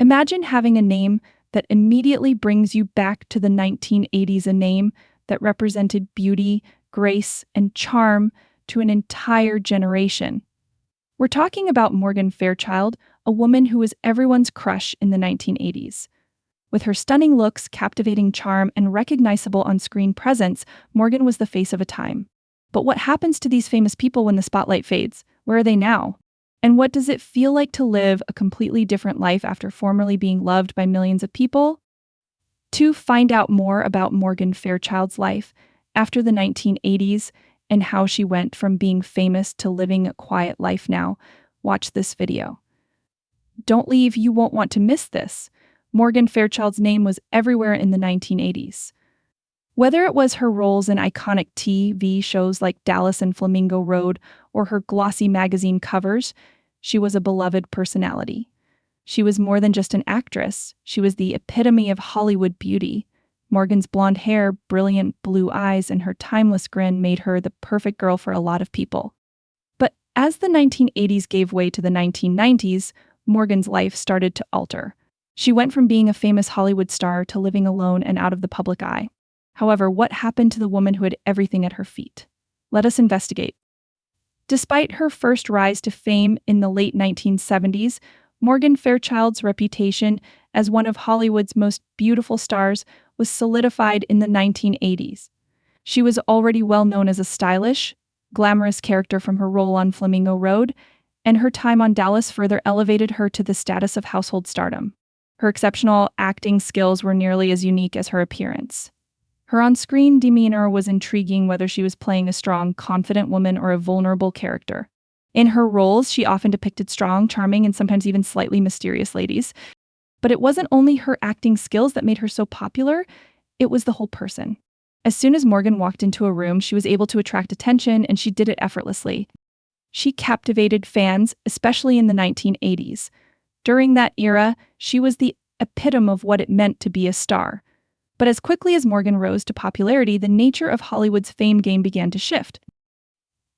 Imagine having a name that immediately brings you back to the 1980s, a name that represented beauty, grace, and charm to an entire generation. We're talking about Morgan Fairchild, a woman who was everyone's crush in the 1980s. With her stunning looks, captivating charm, and recognizable on-screen presence, Morgan was the face of a time. But what happens to these famous people when the spotlight fades? Where are they now? And what does it feel like to live a completely different life after formerly being loved by millions of people? To find out more about Morgan Fairchild's life after the 1980s and how she went from being famous to living a quiet life now, watch this video. Don't leave, you won't want to miss this. Morgan Fairchild's name was everywhere in the 1980s. Whether it was her roles in iconic TV shows like Dallas and Flamingo Road or her glossy magazine covers, she was a beloved personality. She was more than just an actress. She was the epitome of Hollywood beauty. Morgan's blonde hair, brilliant blue eyes, and her timeless grin made her the perfect girl for a lot of people. But as the 1980s gave way to the 1990s, Morgan's life started to alter. She went from being a famous Hollywood star to living alone and out of the public eye. However, what happened to the woman who had everything at her feet? Let us investigate. Despite her first rise to fame in the late 1970s, Morgan Fairchild's reputation as one of Hollywood's most beautiful stars was solidified in the 1980s. She was already well known as a stylish, glamorous character from her role on Flamingo Road, and her time on Dallas further elevated her to the status of household stardom. Her exceptional acting skills were nearly as unique as her appearance. Her on-screen demeanor was intriguing, whether she was playing a strong, confident woman or a vulnerable character. In her roles, she often depicted strong, charming, and sometimes even slightly mysterious ladies. But it wasn't only her acting skills that made her so popular, it was the whole person. As soon as Morgan walked into a room, she was able to attract attention, and she did it effortlessly. She captivated fans, especially in the 1980s. During that era, she was the epitome of what it meant to be a star. But as quickly as Morgan rose to popularity, the nature of Hollywood's fame game began to shift.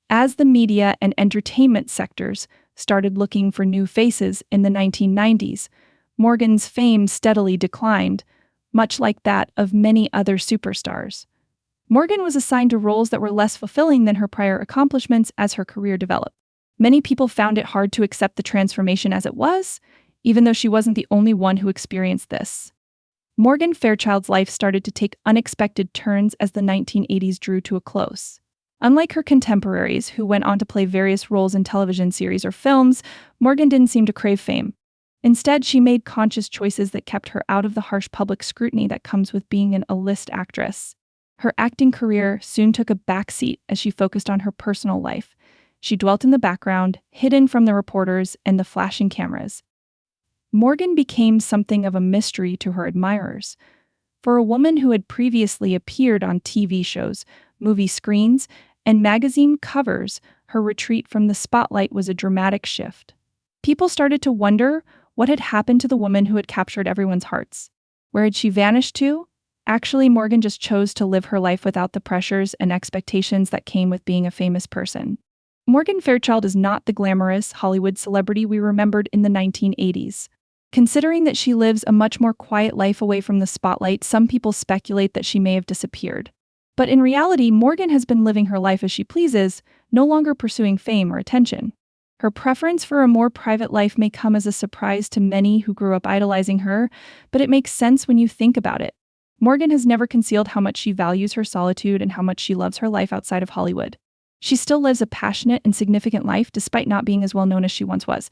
As the media and entertainment sectors started looking for new faces in the 1990s, Morgan's fame steadily declined, much like that of many other superstars. Morgan was assigned to roles that were less fulfilling than her prior accomplishments as her career developed. Many people found it hard to accept the transformation as it was, even though she wasn't the only one who experienced this. Morgan Fairchild's life started to take unexpected turns as the 1980s drew to a close. Unlike her contemporaries, who went on to play various roles in television series or films, Morgan didn't seem to crave fame. Instead, she made conscious choices that kept her out of the harsh public scrutiny that comes with being an A-list actress. Her acting career soon took a backseat as she focused on her personal life. She dwelt in the background, hidden from the reporters and the flashing cameras. Morgan became something of a mystery to her admirers. For a woman who had previously appeared on TV shows, movie screens, and magazine covers, her retreat from the spotlight was a dramatic shift. People started to wonder what had happened to the woman who had captured everyone's hearts. Where had she vanished to? Actually, Morgan just chose to live her life without the pressures and expectations that came with being a famous person. Morgan Fairchild is not the glamorous Hollywood celebrity we remembered in the 1980s. Considering that she lives a much more quiet life away from the spotlight, some people speculate that she may have disappeared. But in reality, Morgan has been living her life as she pleases, no longer pursuing fame or attention. Her preference for a more private life may come as a surprise to many who grew up idolizing her, but it makes sense when you think about it. Morgan has never concealed how much she values her solitude and how much she loves her life outside of Hollywood. She still lives a passionate and significant life despite not being as well known as she once was.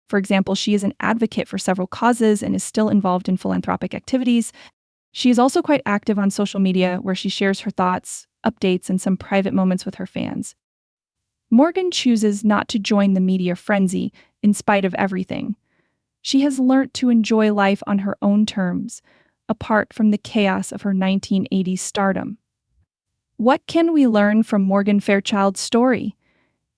For example, she is an advocate for several causes and is still involved in philanthropic activities. She is also quite active on social media, where she shares her thoughts, updates, and some private moments with her fans. Morgan chooses not to join the media frenzy in spite of everything. She has learnt to enjoy life on her own terms, apart from the chaos of her 1980s stardom. What can we learn from Morgan Fairchild's story?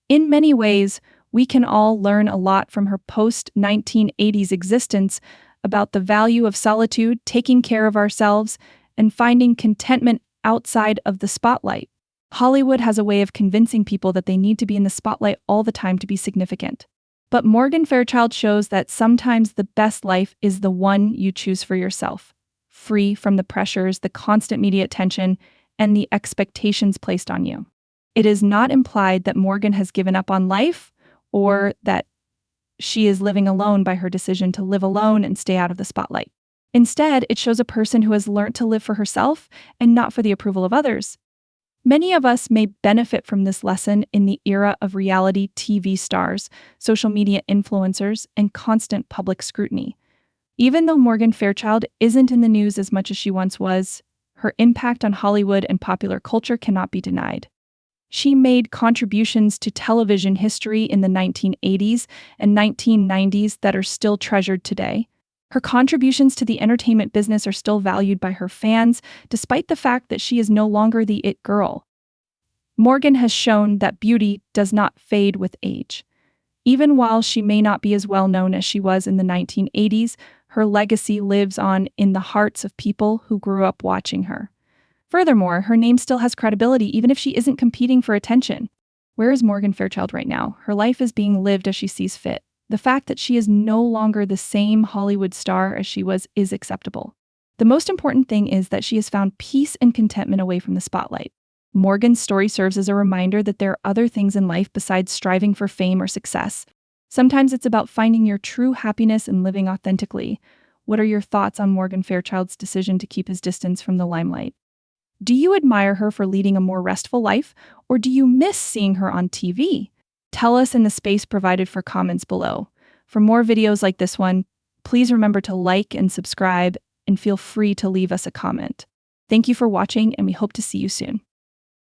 In many ways, we can all learn a lot from her post-1980s existence about the value of solitude, taking care of ourselves, and finding contentment outside of the spotlight. Hollywood has a way of convincing people that they need to be in the spotlight all the time to be significant. But Morgan Fairchild shows that sometimes the best life is the one you choose for yourself, free from the pressures, the constant media attention, and the expectations placed on you. It is not implied that Morgan has given up on life or that she is living alone by her decision to live alone and stay out of the spotlight. Instead, it shows a person who has learned to live for herself and not for the approval of others. Many of us may benefit from this lesson in the era of reality TV stars, social media influencers, and constant public scrutiny. Even though Morgan Fairchild isn't in the news as much as she once was, her impact on Hollywood and popular culture cannot be denied. She made contributions to television history in the 1980s and 1990s that are still treasured today. Her contributions to the entertainment business are still valued by her fans, despite the fact that she is no longer the it girl. Morgan has shown that beauty does not fade with age. Even while she may not be as well known as she was in the 1980s, her legacy lives on in the hearts of people who grew up watching her. Furthermore, her name still has credibility even if she isn't competing for attention. Where is Morgan Fairchild right now? Her life is being lived as she sees fit. The fact that she is no longer the same Hollywood star as she was is acceptable. The most important thing is that she has found peace and contentment away from the spotlight. Morgan's story serves as a reminder that there are other things in life besides striving for fame or success. Sometimes it's about finding your true happiness and living authentically. What are your thoughts on Morgan Fairchild's decision to keep his distance from the limelight? Do you admire her for leading a more restful life, or do you miss seeing her on TV? Tell us in the space provided for comments below. For more videos like this one, please remember to like and subscribe, and feel free to leave us a comment. Thank you for watching, and we hope to see you soon.